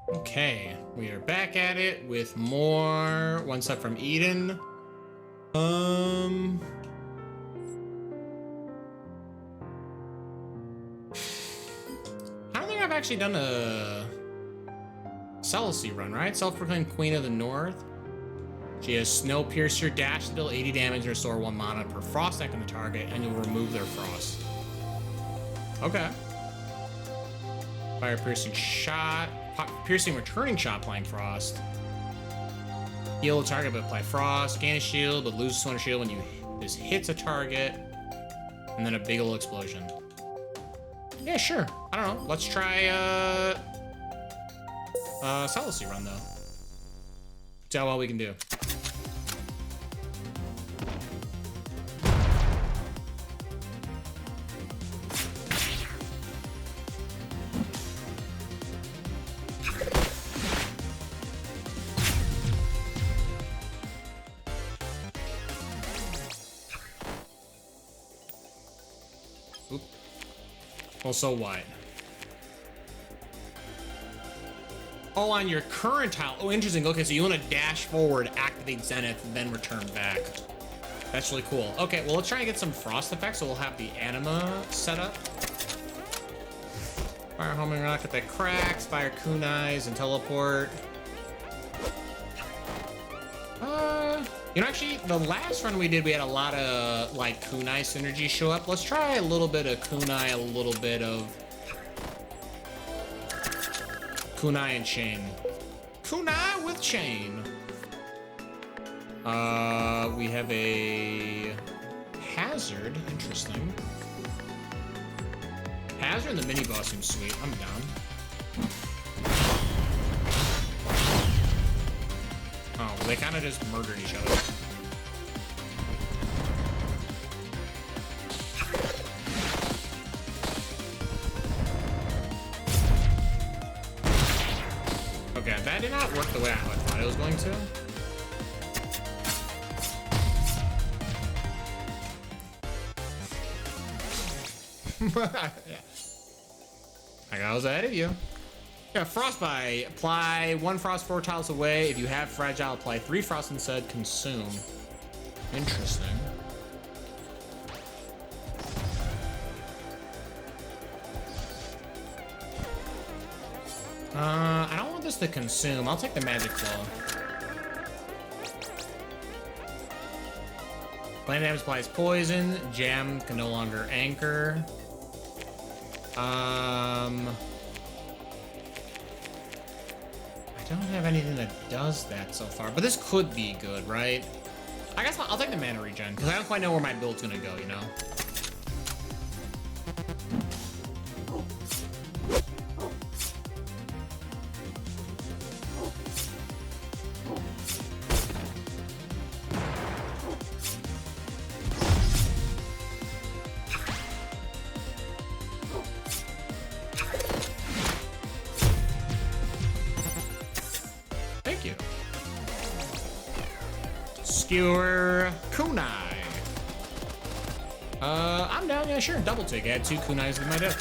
Okay, we are back at it with more One Step from Eden. I don't think I've actually done a Selicy Run, right? Self-proclaimed Queen of the North. She has Snowpiercer, dash to deal 80 damage and restore 1 mana per frost deck on the target, and you'll remove their frost. Okay. Fire piercing shot. Piercing returning shot playing frost. Heal a target but apply frost. Gain a shield but lose 200 shield when this hits a target. And then a big ol' explosion. Yeah, sure. I don't know. Let's try Selicy Run though. See how well we can do. Oop. Well, so what? Oh, on your current tile. Oh, interesting. Okay, so you want to dash forward, activate Zenith, and then return back. That's really cool. Okay, well, let's try and get some frost effects. So we'll have the anima set up. Fire homing rocket that cracks, fire kunais, and teleport. You know, actually, the last run we did, we had a lot of, like, kunai synergy show up. Let's try a little bit of kunai, a little bit of kunai and chain. Kunai with chain. We have a hazard. Interesting. Hazard and the mini boss seems sweet. I'm down. Oh, well, they kind of just murdered each other. Okay, that did not work the way I thought it was going to. Yeah. I was ahead of you. Yeah, Frostbite. Apply 1 frost 4 tiles away. If you have fragile, apply 3 frost instead. Consume. Interesting. I don't want this to consume. I'll take the magic claw. Land damage applies poison. Jam can no longer anchor. I don't have anything that does that so far, but this could be good, right? I guess I'll take the mana regen, because I don't quite know where my build's gonna go, you know? Skewer kunai. I'm down, yeah, sure. Double take. Add 2 kunais to my deck.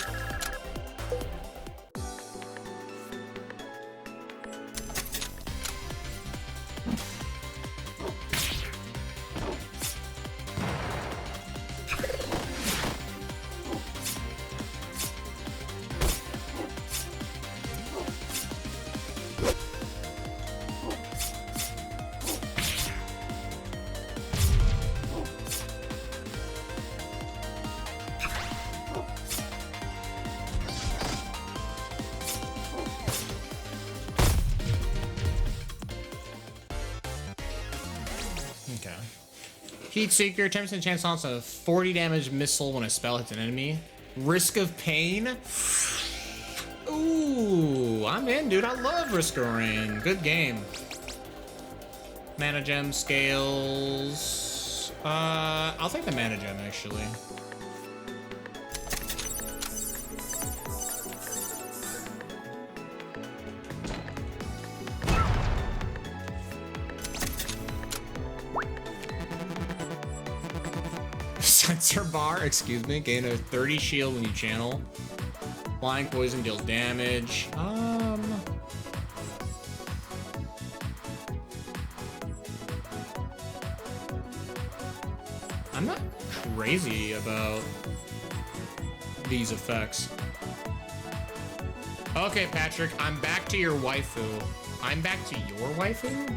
Okay. Heat Seeker, 10% chance to launch a 40 damage missile when a spell hits an enemy. Risk of Pain. Ooh, I'm in, dude. I love Risk of Rain. Good game. Mana Gem scales. I'll take the Mana Gem, actually. Sensor bar, excuse me, gain a 30 shield when you channel. Flying poison deals damage. crazy about these effects. Okay, Patrick, I'm back to your waifu. I'm back to your waifu?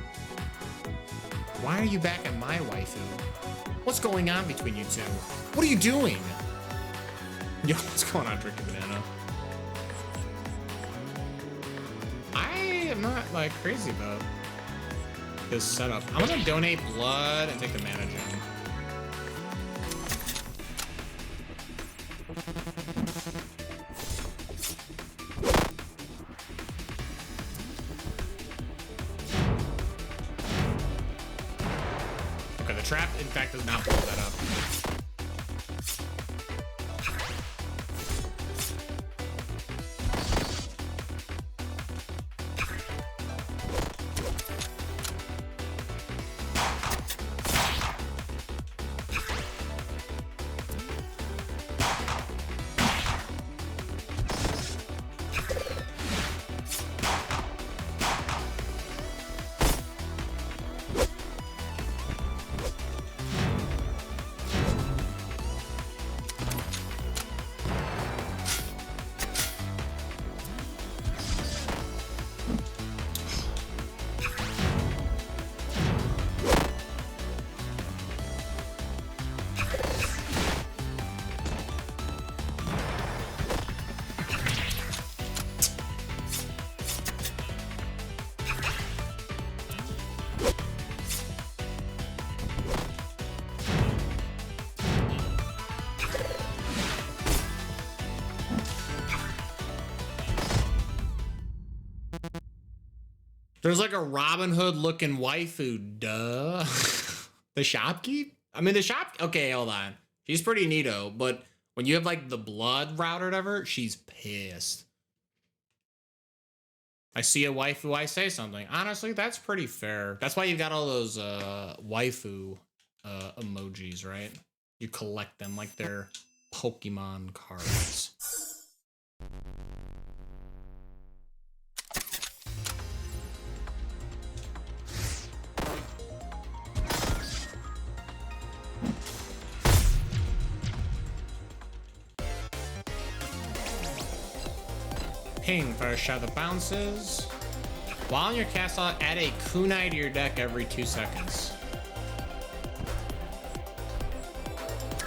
Why are you back at my waifu? What's going on between you two? What are you doing? Yo, what's going on, drinking banana? I am not like crazy about this setup. I'm gonna donate blood and take the mana gem. Okay, the trap in fact does not blow that up. There's like a Robin Hood looking waifu, duh. The shopkeep? I mean, the shop, okay, hold on. She's pretty neato, but when you have like the blood route or whatever, she's pissed. I see a waifu, I say something. Honestly, that's pretty fair. That's why you got all those waifu emojis, right? You collect them like they're Pokemon cards. Ping, first shot the bounces. While in your castle, add a kunai to your deck every 2 seconds.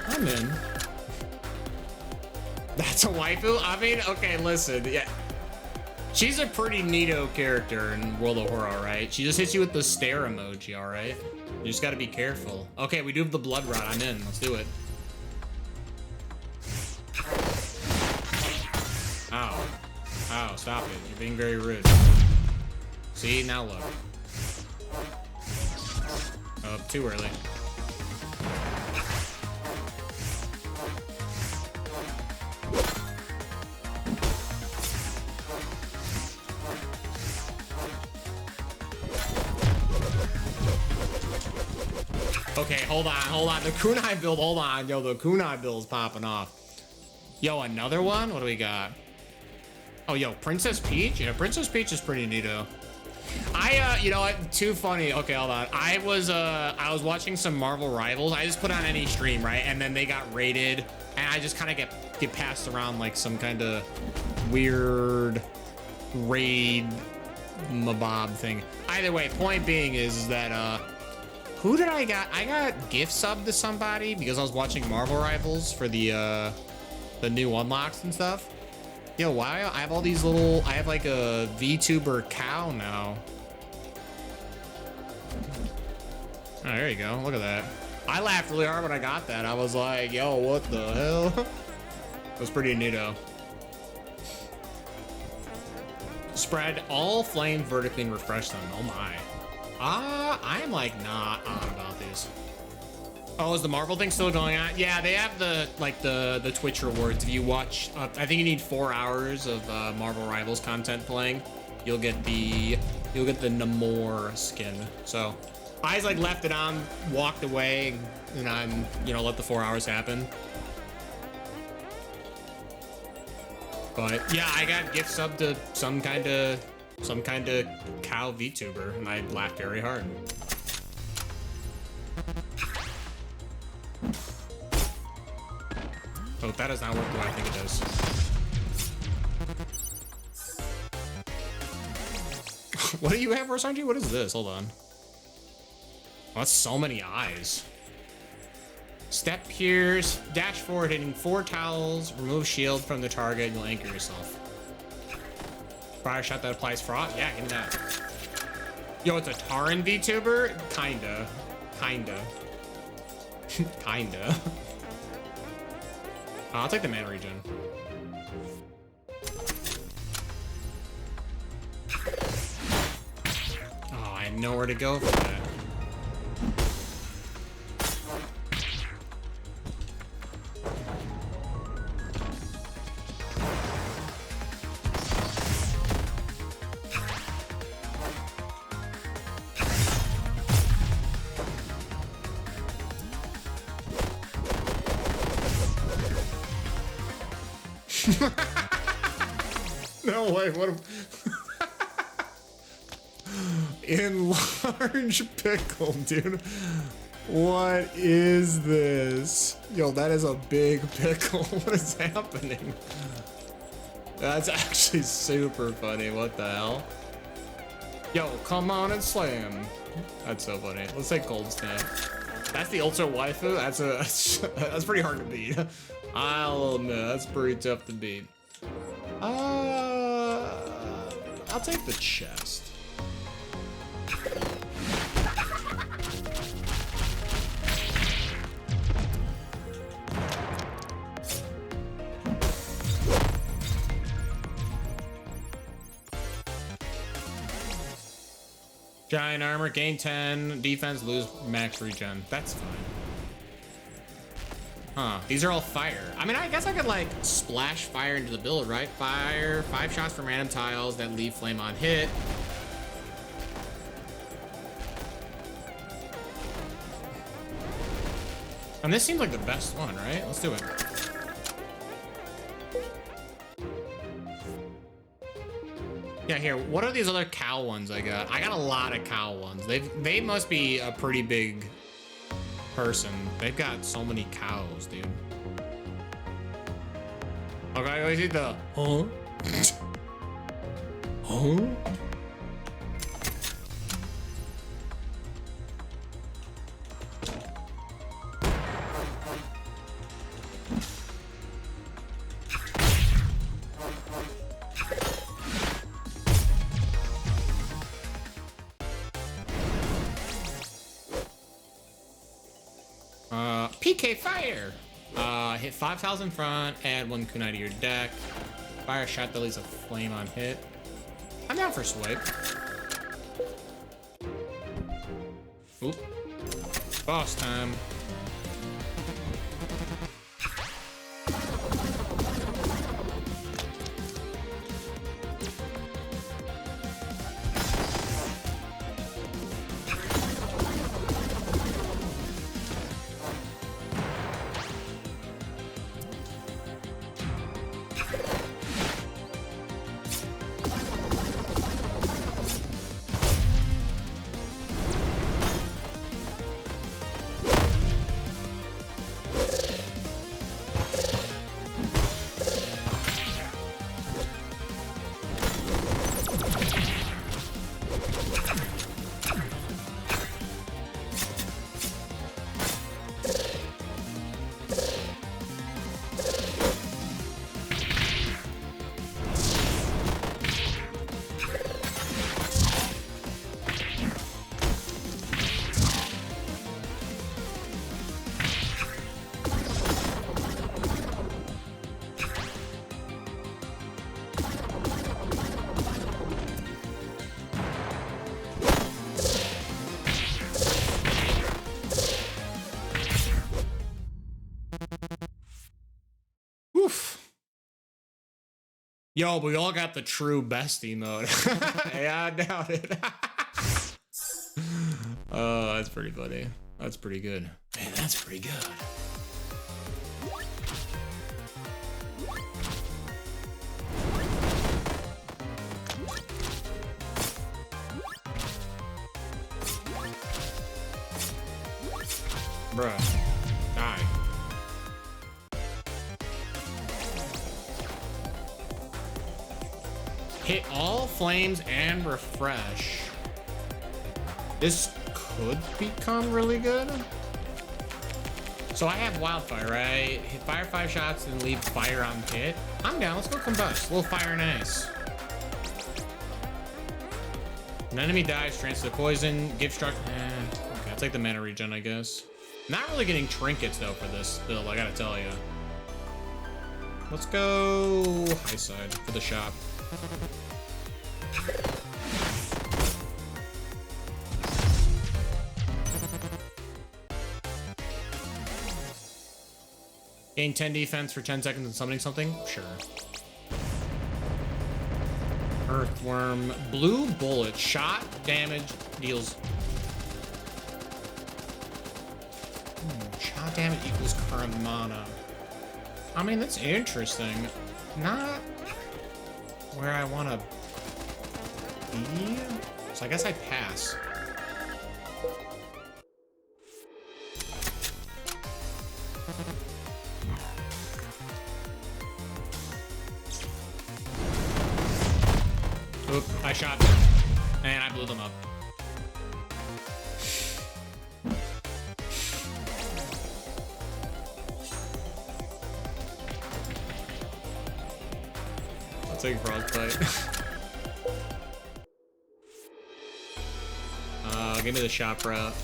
I'm in. That's a waifu? I mean, okay, listen, yeah. She's a pretty neato character in World of Horror, right? She just hits you with the stare emoji, all right? You just gotta be careful. Okay, we do have the blood rod. I'm in. Let's do it. Ow. Ow, stop it. You're being very rude. See, now look. Oh, too early. Okay, hold on. The kunai build, hold on. Yo, the kunai build's popping off. Yo, another one? What do we got? Oh, yo, Princess Peach? Yeah, Princess Peach is pretty neato. You know what? Too funny. Okay, hold on. I was watching some Marvel Rivals. I just put on any stream, right? And then they got raided, and I just kind of get passed around like some kind of weird raid mabob thing. Either way, point being is that who did I got? I got gift sub to somebody because I was watching Marvel Rivals for the new unlocks and stuff. Yo, why I have all these little, I have like a VTuber cow now. Oh, there you go. Look at that. I laughed really hard when I got that. I was like, yo, what the hell? It was pretty neato. Spread all flames vertically and refresh them. Oh my. I'm like not on about these. Oh, is the Marvel thing still going on? Yeah, they have the Twitch rewards. If you watch, I think you need 4 hours of Marvel Rivals content playing. You'll get the Namor skin. So I just like left it on, walked away, and I'm let the 4 hours happen. But yeah, I got gift sub to some kind of cow VTuber, and I laughed very hard. That does not work the way I think it does. What do you have, RSRG? What is this? Hold on. Oh, that's so many eyes. Step Pierce, dash forward, hitting 4 towels, remove shield from the target, and you'll anchor yourself. Fire shot that applies frost? Yeah, give me that. Yo, it's a Taran VTuber? Kinda. Kinda. Kinda. I'll take the mana regen. Oh, I had nowhere to go for that. No way, what a... Enlarge pickle, dude. What is this? Yo, that is a big pickle. What is happening? That's actually super funny. What the hell? Yo, come on and slam. That's so funny. Let's take Cold Snap. That's the ultra waifu? That's pretty hard to beat. I'll admit, that's pretty tough to beat. I'll take the chest. Giant armor, gain 10, defense, lose max regen. That's fine. Huh, these are all fire. I mean, I guess I could like splash fire into the build, right? Fire, 5 shots from random tiles that leave flame on hit. And this seems like the best one, right? Let's do it. Yeah, here, what are these other cow ones I got? I got a lot of cow ones. They must be a pretty big person. They've got so many cows, dude. Okay, I see the huh? Huh? PK Fire! Hit 5 tiles in front, add 1 kunai to your deck. Fire shot that leaves a flame on hit. I'm down for swipe. Oop. Boss time. Yo, we all got the true bestie mode. Yeah, I doubt it. Oh, that's pretty funny. That's pretty good. Man, that's pretty good. Bruh. Die. Hit all flames and refresh. This could become really good. So I have wildfire, right? Hit fire 5 shots and leave fire on hit. I'm down. Let's go combust. A little fire and ice. An enemy dies, transfer the poison, give struck. Okay, I'll take the mana regen, I guess. Not really getting trinkets though for this build, I gotta tell you. Let's go high side for the shop. Gain 10 defense for 10 seconds and summoning something? Sure. Earthworm. Blue bullet. Shot damage deals. Shot damage equals current mana. I mean, that's interesting. Not where I want to be. So I guess I pass. Oop, I shot them. And I blew them up. I'll take frostbite. Give me the shop route.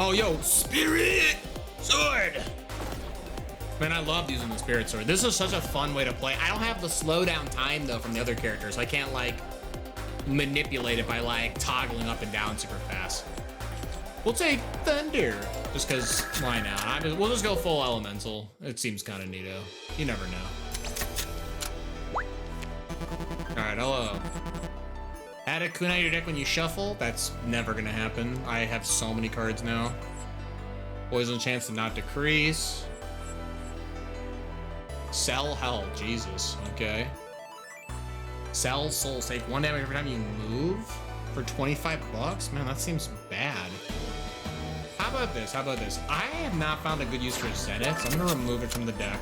Oh, yo, Spirit Sword! Man, I love using the Spirit Sword. This is such a fun way to play. I don't have the slowdown time, though, from the other characters. I can't, like, manipulate it by, like, toggling up and down super fast. We'll take Thunder, just because, why not? We'll just go full Elemental. It seems kind of neato. You never know. Alright, hello. Add a kunai to your deck when you shuffle. That's never gonna happen. I have so many cards now. Poison chance to not decrease. Sell hell, Jesus. Okay. Sell soul. Take 1 damage every time you move for 25 bucks. Man, that seems bad. How about this? How about this? I have not found a good use for Zenith, so I'm gonna remove it from the deck.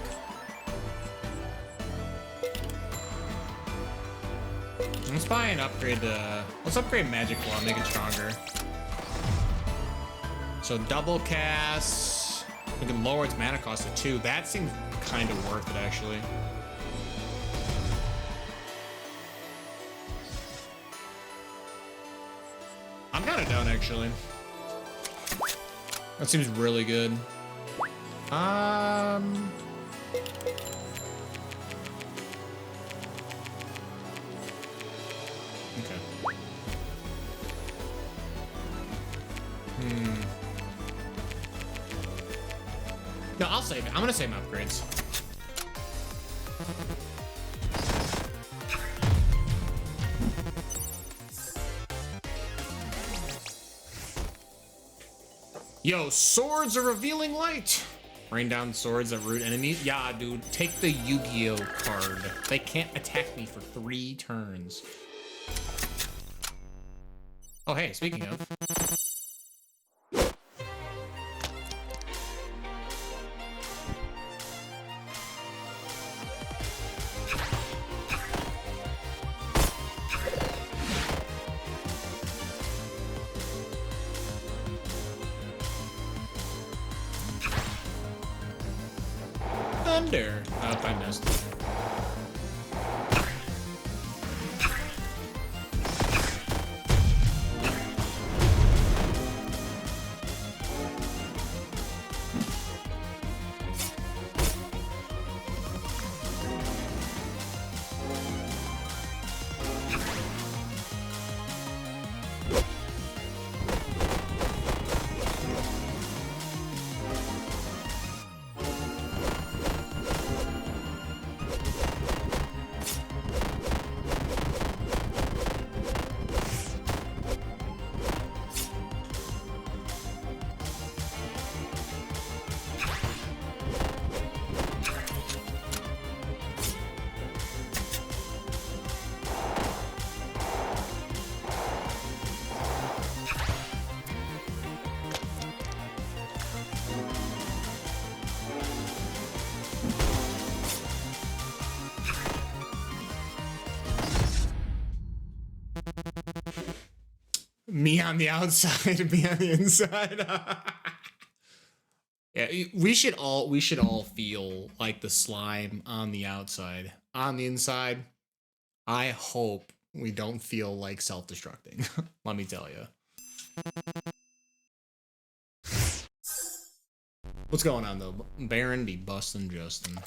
Let's buy an upgrade to... Let's upgrade Magic Claw, make it stronger. So double cast. We can lower its mana cost to 2. That seems kind of worth it, actually. I'm kind of down, actually. That seems really good. No, I'll save it. I'm gonna save my upgrades. Yo, swords are revealing light. Rain down swords that root enemies. Yeah, dude, take the Yu-Gi-Oh card. They can't attack me for 3 turns. Oh, hey, speaking of. Thunder. Oh, I missed. Me on the outside, me on the inside. Yeah, we should all feel like the slime on the outside. On the inside, I hope we don't feel like self-destructing. Let me tell you. What's going on though? Baron be busting Justin.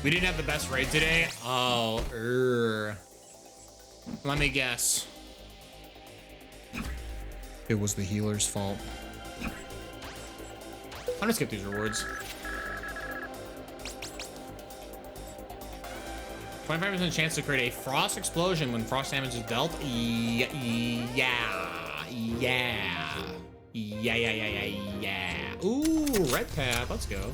We didn't have the best raid today. Oh, let me guess. It was the healer's fault. I'm gonna skip these rewards. 25% chance to create a frost explosion when frost damage is dealt. Yeah. Ooh, red path. Let's go.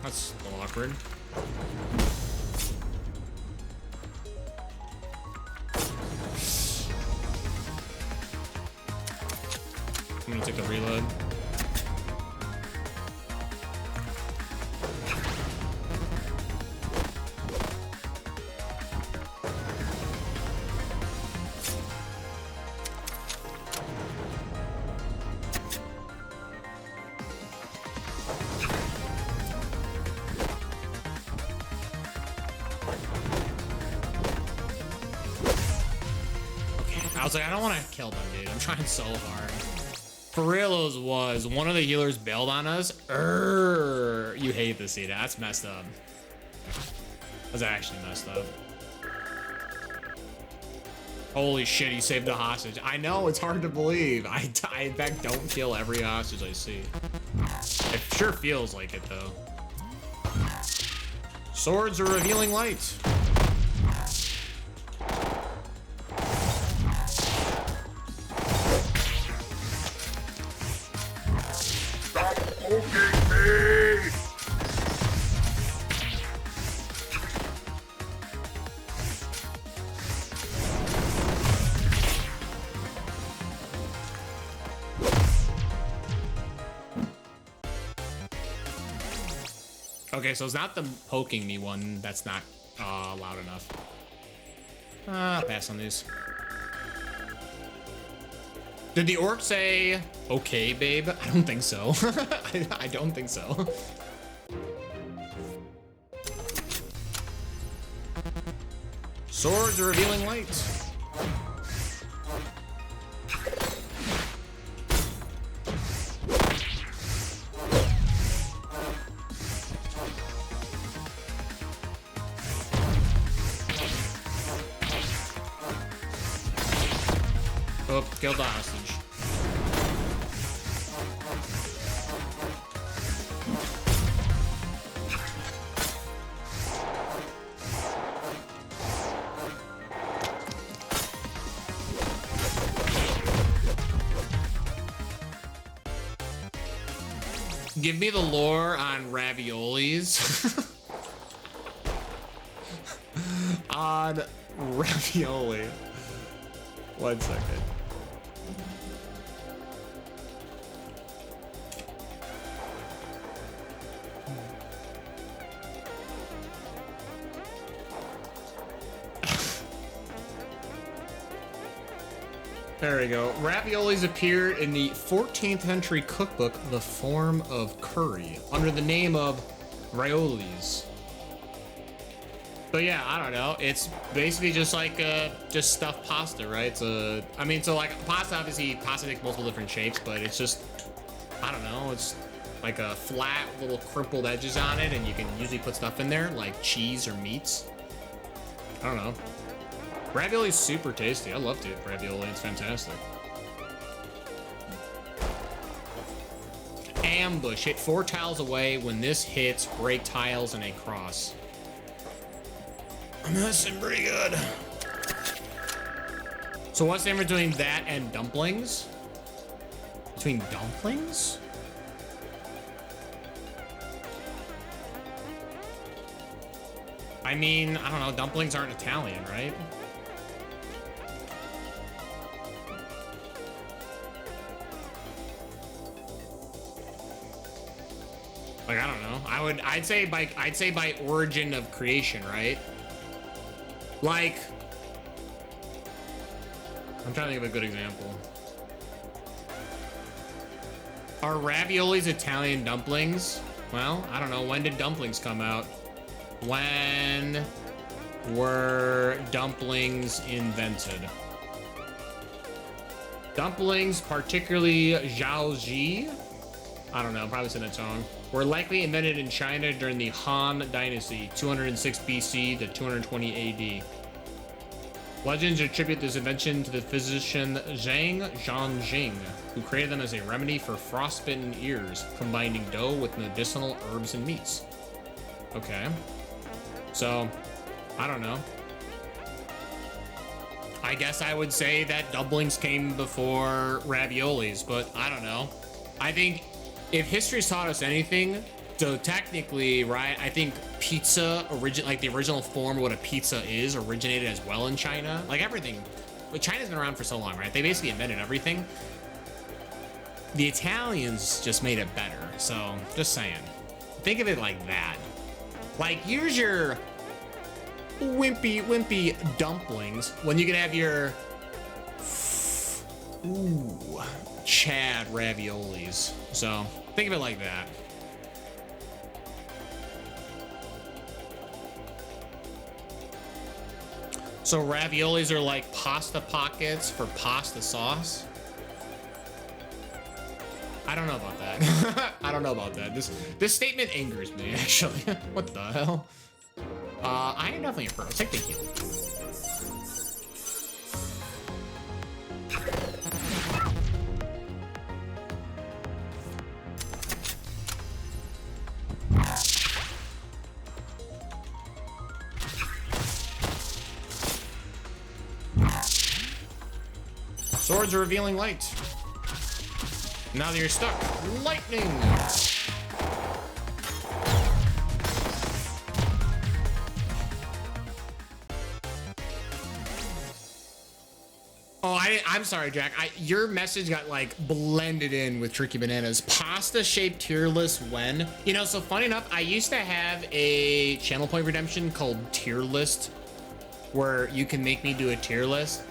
That's a little awkward. I'm gonna take the reload. I was like, I don't want to kill them, dude. I'm trying so hard. For reals was one of the healers bailed on us. You hate to see that. That's messed up. That's actually messed up. Holy shit, he saved a hostage. I know, it's hard to believe. I in fact don't kill every hostage I see. It sure feels like it though. Swords are revealing light. Okay, so it's not the poking me one that's not loud enough. Pass on these. Did the orc say, okay, babe? I don't think so. I don't think so. Swords are revealing light. Oh, killed the hostage. Give me the lore on raviolis. On ravioli. 1 second. There we go. Raviolis appear in the 14th century cookbook, The Form of Curry, under the name of raiolis. But yeah, I don't know. It's basically just like just stuffed pasta, right? I mean, so like pasta, obviously, pasta takes multiple different shapes, but it's just, I don't know. It's like a flat little crumpled edges on it, and you can usually put stuff in there, like cheese or meats. I don't know. Ravioli is super tasty. I love ravioli. It's fantastic. Ambush. Hit 4 tiles away. When this hits, break tiles and a cross. I'm messing pretty good. So what's the difference between that and dumplings? Between dumplings? I mean, I don't know, dumplings aren't Italian, right? Like, I don't know. I'd say by origin of creation, right? Like, I'm trying to think of a good example. Are raviolis Italian dumplings? Well, I don't know. When did dumplings come out? When were dumplings invented? Dumplings, particularly jiaozi, I don't know, probably said that wrong, were likely invented in China during the Han Dynasty, 206 BC to 220 AD. Legends attribute this invention to the physician Zhang Zhangjing, who created them as a remedy for frostbitten ears, combining dough with medicinal herbs and meats. Okay. So, I don't know. I guess I would say that dumplings came before raviolis, but I don't know. I think if history's taught us anything, so technically, right, I think pizza, like the original form of what a pizza is, originated as well in China. Like everything. But China's been around for so long, right? They basically invented everything. The Italians just made it better. So, just saying. Think of it like that. Like, here's your wimpy dumplings when you can have your Chad raviolis. So, think of it like that. So raviolis are like pasta pockets for pasta sauce? I don't know about that. I don't know about that. This statement angers me, actually. What the hell? I am definitely a pro. Take the heal. Swords are revealing light. Now that you're stuck, lightning! Oh, I'm sorry, Jack. Your message got like blended in with Tricky Bananas. Pasta shaped tier list when? You know, so funny enough, I used to have a channel point redemption called tier list where you can make me do a tier list.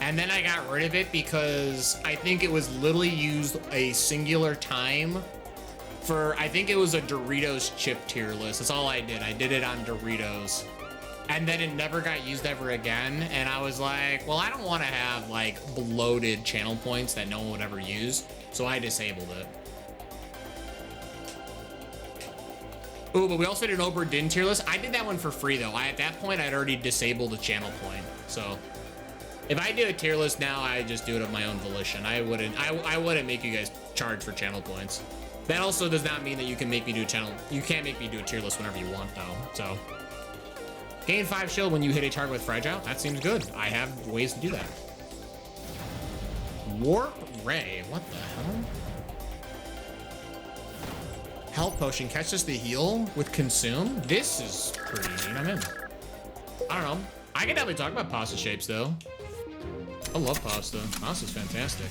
And then I got rid of it because I think it was literally used a singular time for, I think it was a Doritos chip tier list. That's all I did. I did it on Doritos. And then it never got used ever again. And I was like, well, I don't want to have like bloated channel points that no one would ever use. So I disabled it. Oh, but we also did an Ober Din tier list. I did that one for free though. At that point, I'd already disabled the channel point. So if I do a tier list now, I just do it of my own volition. I wouldn't make you guys charge for channel points. That also does not mean that you can make me do you can't make me do a tier list whenever you want though. So gain 5 shield when you hit a target with fragile. That seems good. I have ways to do that. Warp Ray, what the hell? Health potion catches the heal with consume. This is pretty neat. I'm in. I don't know. I can definitely talk about pasta shapes though. I love pasta. Pasta's fantastic.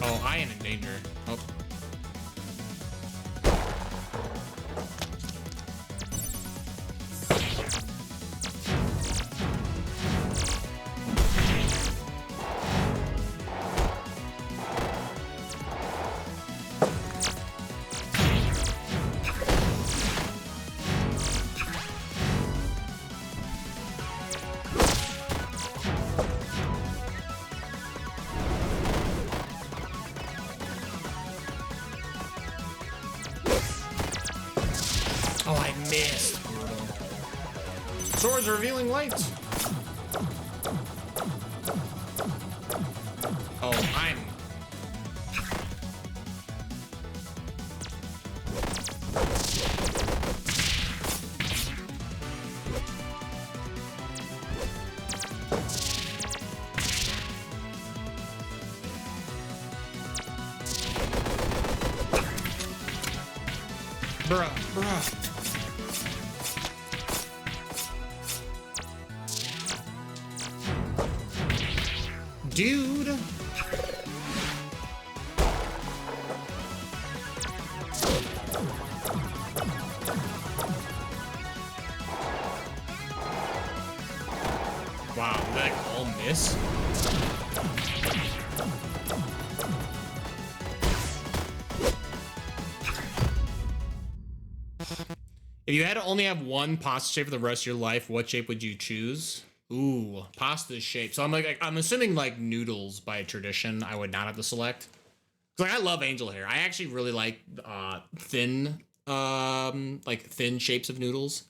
Oh, I am in danger. Oh. Oh, I missed. Swords revealing light. Oh, I'm... Bruh, bruh. Dude. Wow, did that all miss? If you had to only have one pasta shape for the rest of your life, what shape would you choose? Ooh, pasta shape. So I'm assuming like noodles by tradition, I would not have to select. Like I love angel hair. I actually really like thin shapes of noodles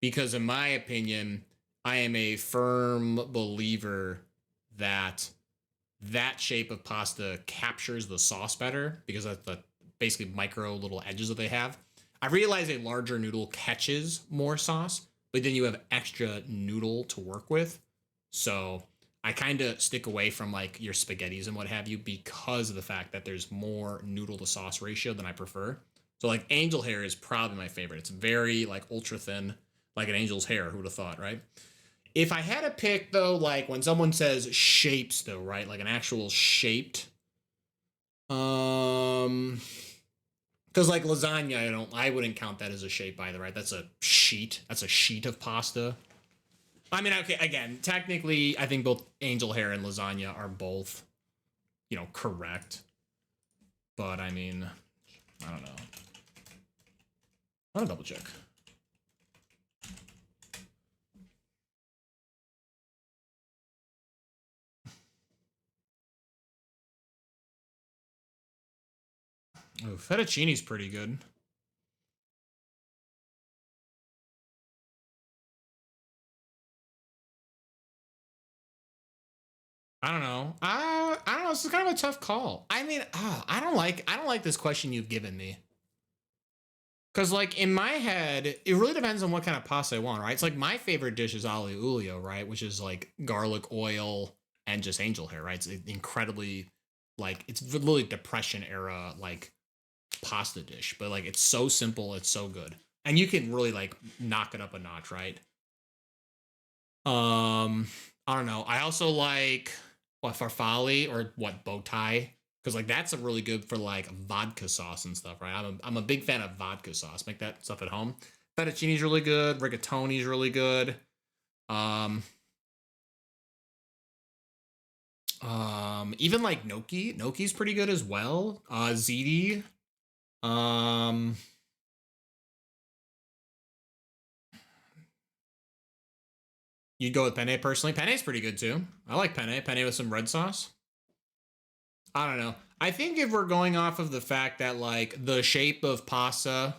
because in my opinion, I am a firm believer that that shape of pasta captures the sauce better because of the basically micro little edges that they have. I realize a larger noodle catches more sauce, but then you have extra noodle to work with. So I kind of stick away from like your spaghettis and what have you because of the fact that there's more noodle to sauce ratio than I prefer. So like angel hair is probably my favorite. It's very like ultra thin, like an angel's hair. Who would have thought, right? If I had to pick though, like when someone says shapes though, right? Like an actual shaped, because like lasagna, I wouldn't count that as a shape either, right? That's a sheet. That's a sheet of pasta. I mean, okay, again, technically, I think both angel hair and lasagna are both, correct. But I mean, I don't know. I'm gonna double check. Oh, fettuccine's pretty good. I don't know. I don't know. This is kind of a tough call. I mean, I don't like this question you've given me. Cause like in my head, it really depends on what kind of pasta I want, right? It's like my favorite dish is aglio olio, right? Which is like garlic oil and just angel hair, right? It's incredibly like it's literally depression era like pasta dish, but like it's so simple, it's so good. And you can really like knock it up a notch, right? I don't know. I also like what farfalle or what bow tie because like that's a really good for like vodka sauce and stuff, right? I'm a big fan of vodka sauce. Make that stuff at home. Fettuccine's really good. Rigatoni's really good. Even like gnocchi's pretty good as well. Ziti. You'd go with penne personally. Penne's pretty good too. I like penne. Penne with some red sauce. I don't know. I think if we're going off of the fact that like the shape of pasta,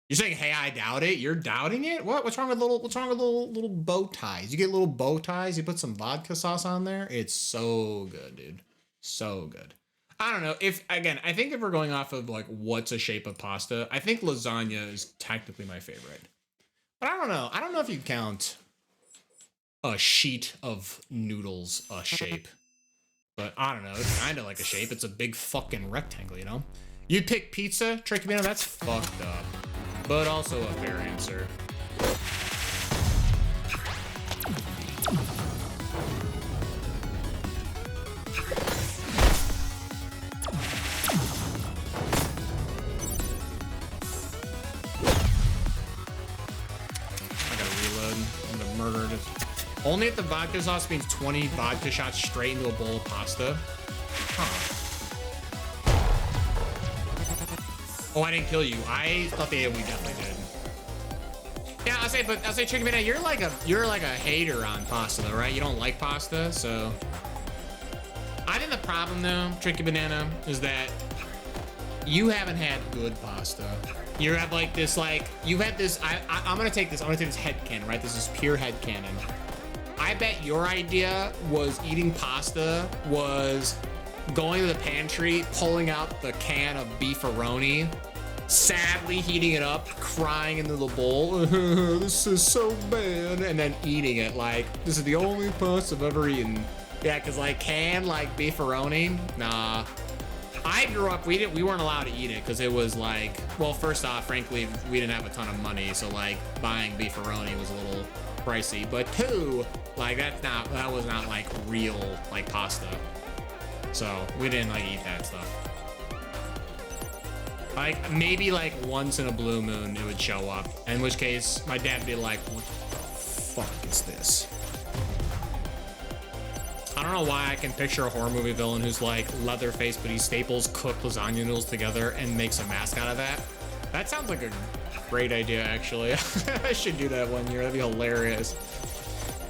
you're saying, "Hey, I doubt it." You're doubting it. What's wrong with little bow ties? You get little bow ties. You put some vodka sauce on there. It's so good, dude. So good. I don't know I think if we're going off of like what's a shape of pasta, I think lasagna is technically my favorite. But I don't know. I don't know if you count a sheet of noodles a shape. But I don't know. It's kind of like a shape. It's a big fucking rectangle, you know? You'd pick pizza, Tricky Bino? That's fucked up. But also a fair answer. Murdered. Only if the vodka sauce means 20 vodka shots straight into a bowl of pasta. Huh. Oh, I didn't kill you. I thought we definitely did. Yeah, I'll say Tricky Banana, you're like a hater on pasta though, right? You don't like pasta, so. I think the problem though, Tricky Banana, is that you haven't had good pasta. You have like this, you've had this, I'm gonna take this headcanon, right? This is pure headcanon. I bet your idea was eating pasta was going to the pantry, pulling out the can of beefaroni, sadly heating it up, crying into the bowl, this is so bad, and then eating it like, this is the only pasta I've ever eaten. Yeah, cause like canned like beefaroni, nah. I grew up, we weren't allowed to eat it because it was like, well, first off, frankly, we didn't have a ton of money, so like buying beefaroni was a little pricey. But two, like that was not like real like pasta, so we didn't like eat that stuff. Like maybe like once in a blue moon it would show up, in which case my dad would be like, "What the fuck is this?" I don't know why I can picture a horror movie villain who's like Leatherface, but he staples cooked lasagna noodles together and makes a mask out of that. That sounds like a great idea, actually. I should do that one year. That'd be hilarious.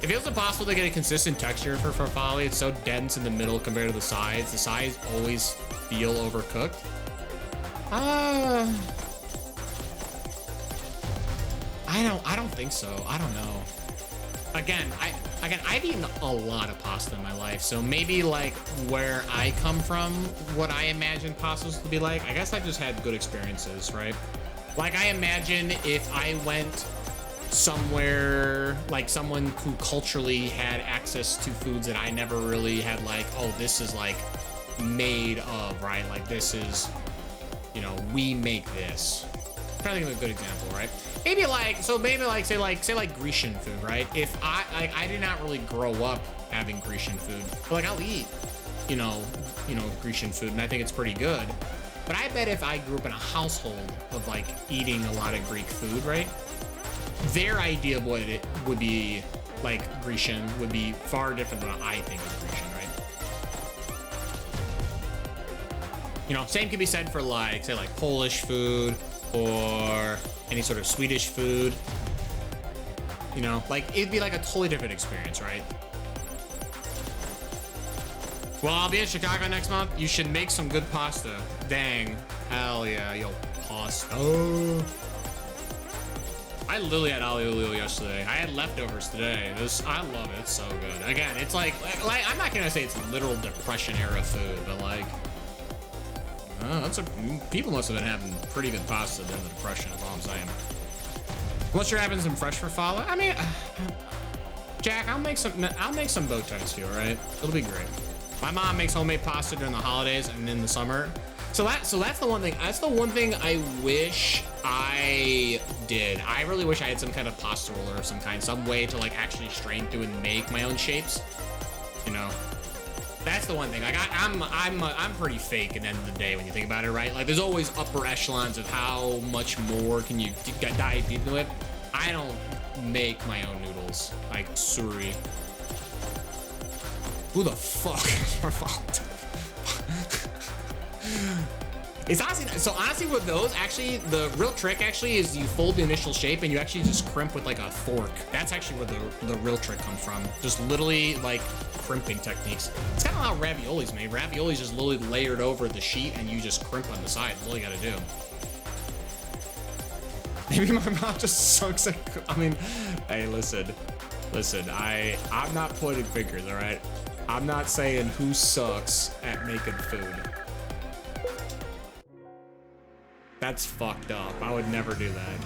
It feels impossible to get a consistent texture for farfalle. It's so dense in the middle compared to the sides. The sides always feel overcooked. I don't think so. I don't know. Again, I've eaten a lot of pasta in my life, so maybe like where I come from, what I imagine pastas to be like, I guess I just had good experiences, right? Like I imagine if I went somewhere, like someone who culturally had access to foods that I never really had, like, oh, this is like made of, right? Like this is, you know, we make this. I'm trying to think of a good example, right? Maybe like, so maybe like, say like Grecian food, right? If I did not really grow up having Grecian food, but like I'll eat, you know, Grecian food, and I think it's pretty good. But I bet if I grew up in a household of like eating a lot of Greek food, right? Their idea of what it would be like Grecian would be far different than what I think of Grecian, right? You know, same can be said for like, say like Polish food or any sort of Swedish food. You know, like it'd be like a totally different experience, right? Well, I'll be in Chicago next month. You should make some good pasta. Dang. Hell yeah, yo, pasta. Oh. I literally had aglio olio yesterday. I had leftovers today. I love it. It's so good. Again, it's like I'm not gonna say it's literal depression era food, but like, people must have been having pretty good pasta during the depression. Is all I'm saying. Unless you're having some fresh farfalle. I mean, Jack, I'll make some bow ties for you. All right, it'll be great. My mom makes homemade pasta during the holidays and in the summer. So that's the one thing. That's the one thing I wish I did. I really wish I had some kind of pasta roller of some kind, some way to like actually strain through and make my own shapes. You know, that's the one thing. Like I'm pretty fake at the end of the day when you think about it, right? Like there's always upper echelons of how much more can you dive into it. I don't make my own noodles. Like sorry. Who the fuck is your fault? It's honestly with those, actually the real trick actually is you fold the initial shape and you actually just crimp with like a fork. That's actually where the real trick comes from. Just literally like crimping techniques. It's kind of how ravioli's made. Ravioli's just literally layered over the sheet and you just crimp on the side. That's all you gotta do. Maybe my mom just sucks at, I mean, hey, listen, I'm not pointing fingers, all right? I'm not saying who sucks at making food. That's fucked up. I would never do that.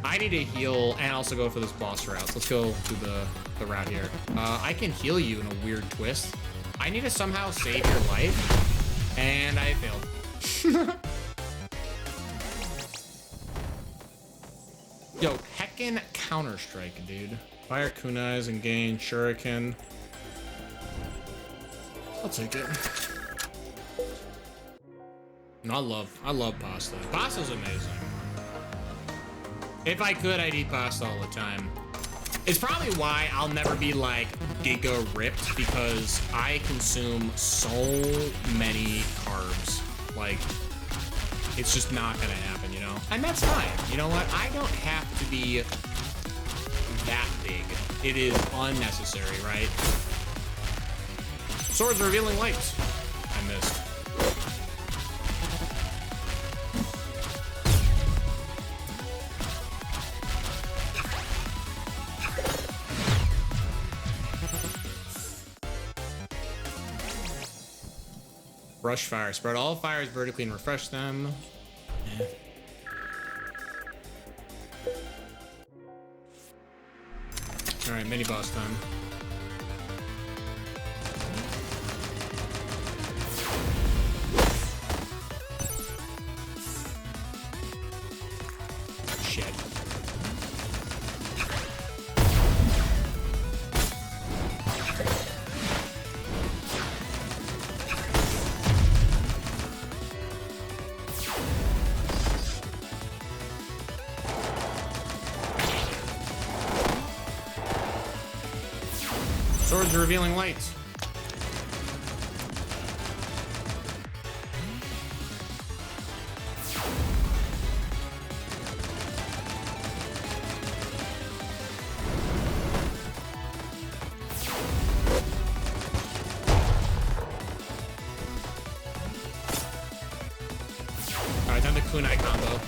I need to heal and also go for this boss route. So let's go to the route here. I can heal you in a weird twist. I need to somehow save your life, and I failed. Yo, heckin' Counter-Strike, dude. Fire kunais and gain shuriken. I'll take it. No, I love pasta. Pasta's amazing. If I could, I'd eat pasta all the time. It's probably why I'll never be like giga ripped, because I consume so many carbs. Like, it's just not gonna happen, you know? And that's fine. You know what? I don't have to be that big. It is unnecessary, right? Swords revealing lights. I missed. Rush fire. Spread all fires vertically and refresh them. Eh. Alright, mini boss time. Swords revealing light. Alright, time the kunai combo.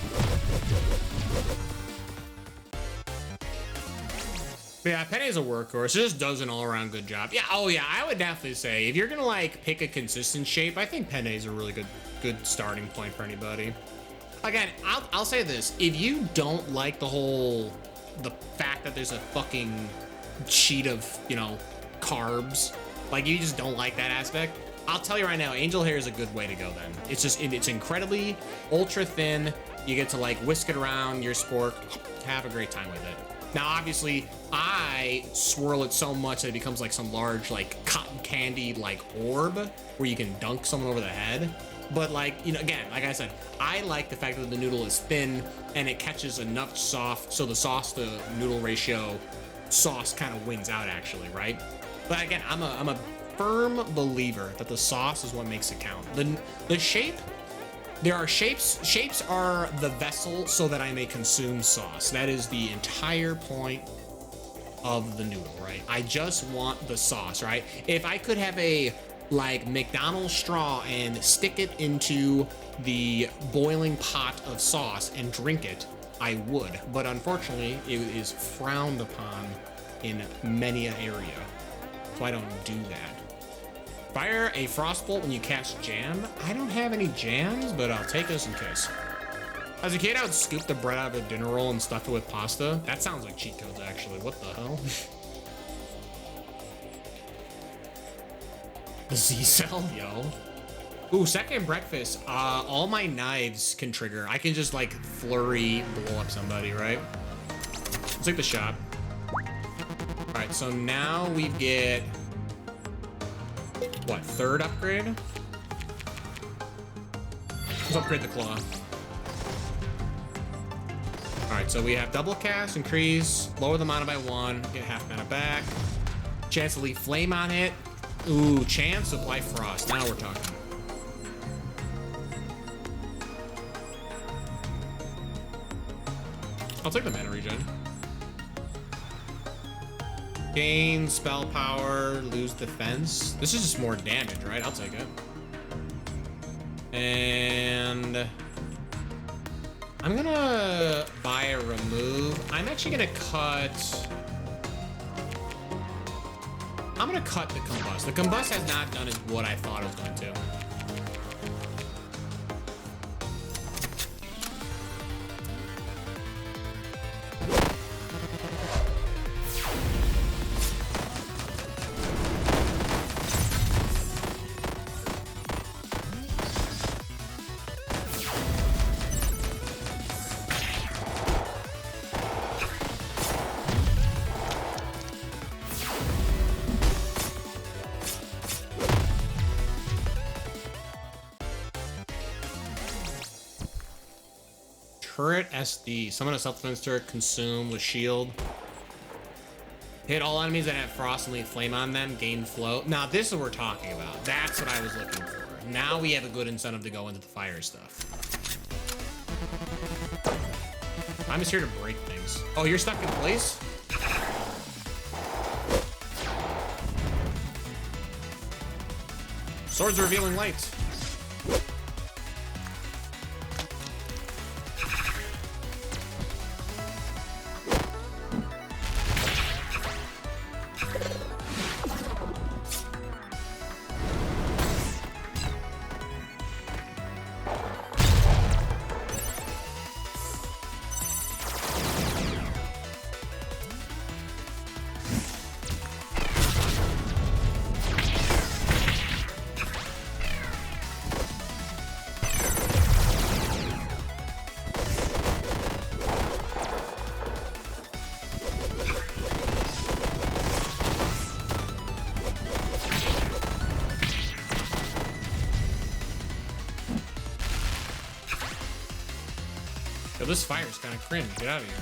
But yeah, Penny's a workhorse. It just does an all-around good job. Yeah, oh yeah, I would definitely say if you're gonna like pick a consistent shape, I think Penny's a really good starting point for anybody. Again, I'll say this: if you don't like the fact that there's a fucking sheet of, you know, carbs, like you just don't like that aspect, I'll tell you right now, angel hair is a good way to go then. It's just, it's incredibly ultra thin. You get to like whisk it around your spork, have a great time with it. Now, obviously, I swirl it so much that it becomes like some large, like cotton candy, like orb where you can dunk someone over the head. But like, you know, again, like I said, I like the fact that the noodle is thin and it catches enough soft, so the sauce to noodle ratio sauce kind of wins out actually, right? But again, I'm a firm believer that the sauce is what makes it count. The shape, there are shapes. Shapes are the vessel so that I may consume sauce. That is the entire point of the noodle, right? I just want the sauce, right? If I could have a like McDonald's straw and stick it into the boiling pot of sauce and drink it, I would. But unfortunately, it is frowned upon in many an area, so I don't do that. Fire a frostbolt when you cast jam. I don't have any jams, but I'll take this in case. As a kid, I would scoop the bread out of a dinner roll and stuff it with pasta. That sounds like cheat codes, actually. What the hell? The Z-cell, yo. Ooh, second breakfast. All my knives can trigger. I can just like flurry blow up somebody, right? Let's take the shot. All right, so now we get what, third upgrade? Let's upgrade the claw. All right, so we have double cast, increase, lower the mana by 1, get half mana back. Chance to leave flame on it. Ooh, chance to apply frost. Now we're talking. I'll take the mana regen. Gain spell power, lose defense. This is just more damage, right? I'll take it. And I'm gonna buy a remove. I'm actually gonna cut. I'm gonna cut the combust. The combust has not done as what I thought it was going to. Turret SD. Summon a self-defense turret, consume with shield. Hit all enemies that have frost and leave flame on them, gain flow. Now this is what we're talking about. That's what I was looking for. Now we have a good incentive to go into the fire stuff. I'm just here to break things. Oh, you're stuck in place? Swords revealing light. Yo, this fire's kind of cringe. Get out of here.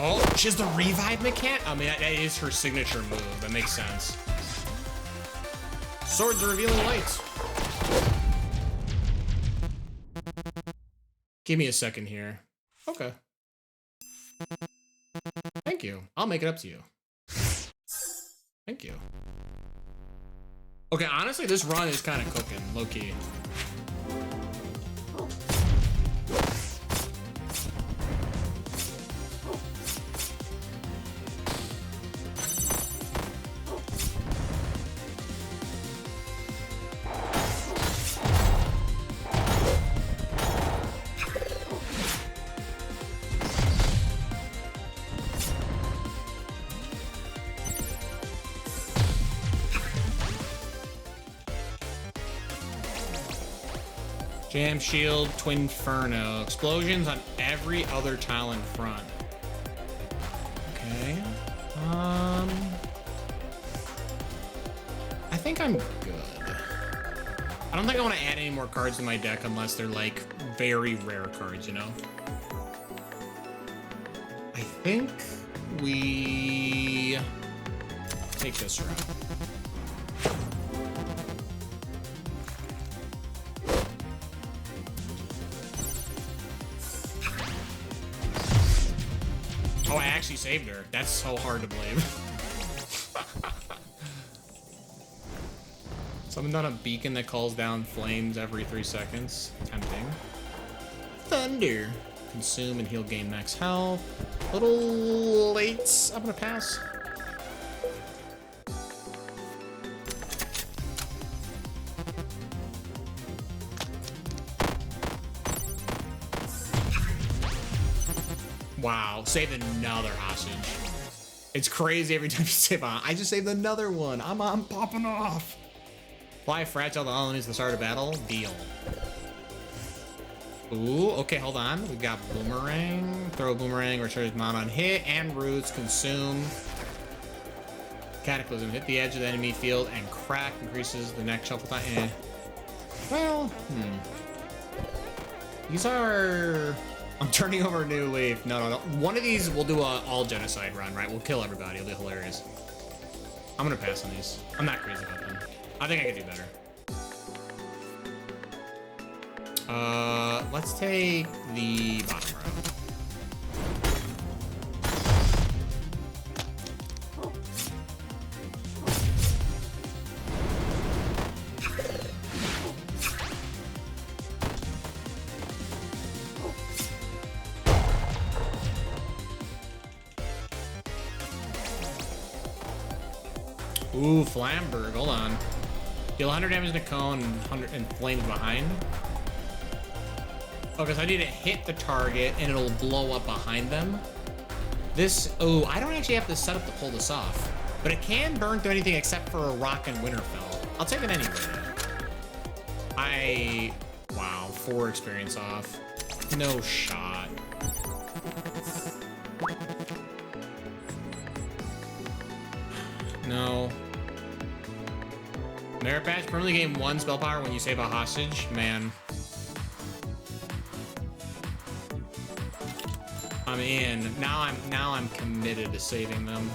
Oh, she has the revive mechanic? I mean, that is her signature move. That makes sense. Swords are revealing lights. Give me a second here. Okay. Thank you. I'll make it up to you. Thank you. Okay, honestly, this run is kind of cooking, low-key. Jam shield, twin inferno. Explosions on every other tile in front. Okay. I think I'm good. I don't think I want to add any more cards to my deck unless they're like very rare cards, you know? I think we take this route. Oh, I actually saved her. That's so hard to believe. Someone done a beacon that calls down flames every 3 seconds. Tempting. Thunder. Consume and heal gain max health. Little late. I'm gonna pass. Wow, saved another hostage. It's crazy every time you save on. I just saved another one. I'm popping off. Fly fragile the enemies at the start of battle. Deal. Ooh, okay, hold on. We got boomerang. Throw a boomerang, returns mana on hit, and roots. Consume. Cataclysm. Hit the edge of the enemy field and crack. Increases the next shuffle time. Eh. Well, These are... I'm turning over a new leaf. No. One of these, we'll do a all genocide run, right? We'll kill everybody. It'll be hilarious. I'm gonna pass on these. I'm not crazy about them. I think I could do better. Let's take the bottom row. Ooh, Flamberg, hold on. Deal 100 damage to cone and 100 and flames behind. Oh, because I need to hit the target and it'll blow up behind them. This, oh, I don't actually have to set up to pull this off. But it can burn through anything except for a rock and Winterfell. I'll take it anyway. Wow, 4 experience off. No shot. No. Merit badge, permanently gain 1 spell power when you save a hostage. Man. I'm in. Now I'm committed to saving them.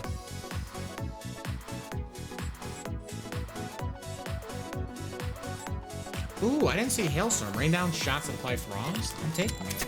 Ooh, I didn't see Hailstorm. Rain down shots that apply frost. I'm taking it.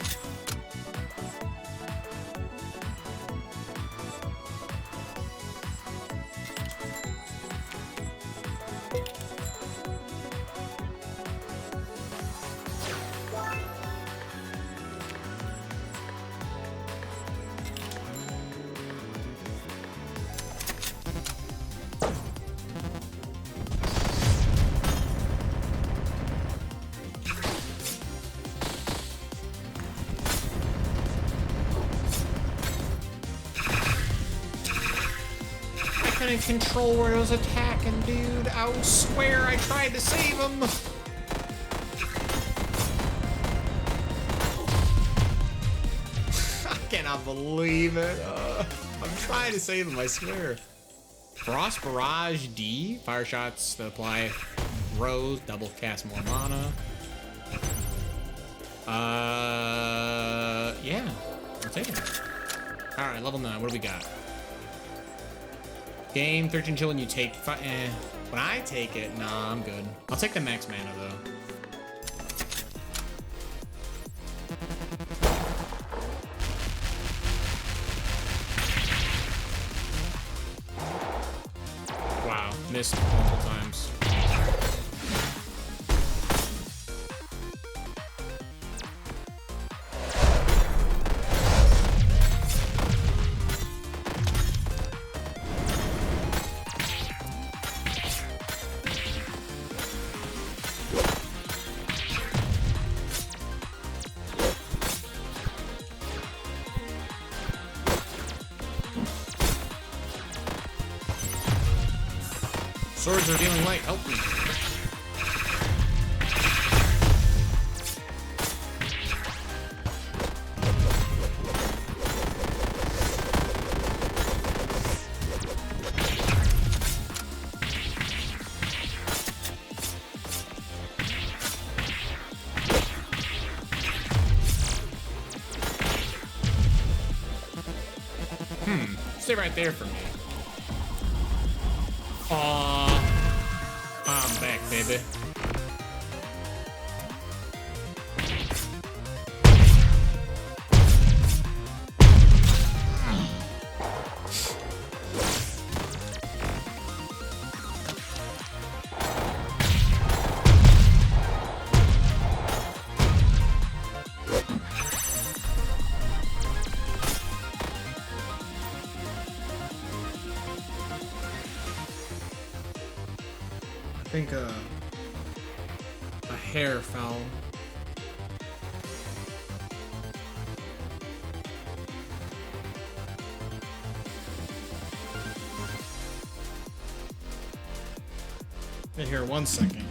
Couldn't control where it was attacking, dude. I swear I tried to save him. I cannot believe it. I'm trying to save him, I swear. Frost Barrage D. Fire shots that apply rose, double cast more mana. Yeah, I'm taking it. Alright, level 9. What do we got? Gain 13 chill when you take when I take it, nah, I'm good. I'll take the max mana though. Wow, missed multiple times. Swords are dealing light, help me. Stay right there for me. Aww. I'm back, baby. I think a hair fell. Wait here 1 second.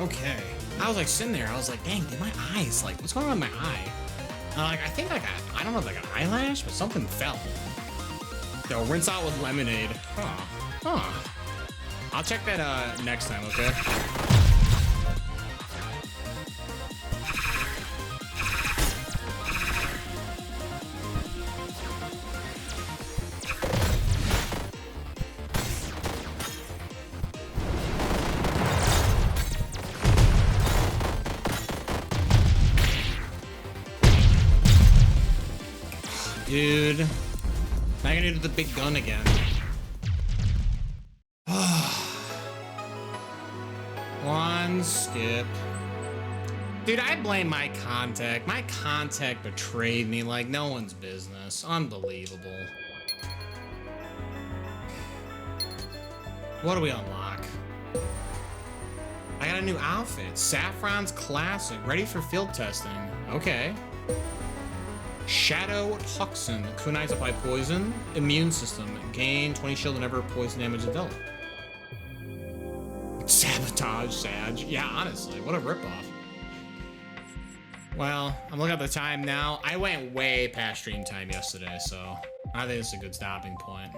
Okay. I was like sitting there, I was like, dang, did my eyes, like, what's going on with my eye? And I think like I don't know, like an eyelash, but something fell. Yo, rinse out with lemonade. Huh. I'll check that next time, okay? Dude, now I gotta do the big gun again. One skip. Dude, I blame my contact. My contact betrayed me like no one's business. Unbelievable. What do we unlock? I got a new outfit. Saffron's Classic, ready for field testing. Okay. Shadow Toxin, kunais apply poison. Immune system, gain 20 shield whenever poison damage is dealt. Sabotage, Sag. Yeah, honestly, what a ripoff. Well, I'm looking at the time now. I went way past stream time yesterday, so I think it's a good stopping point.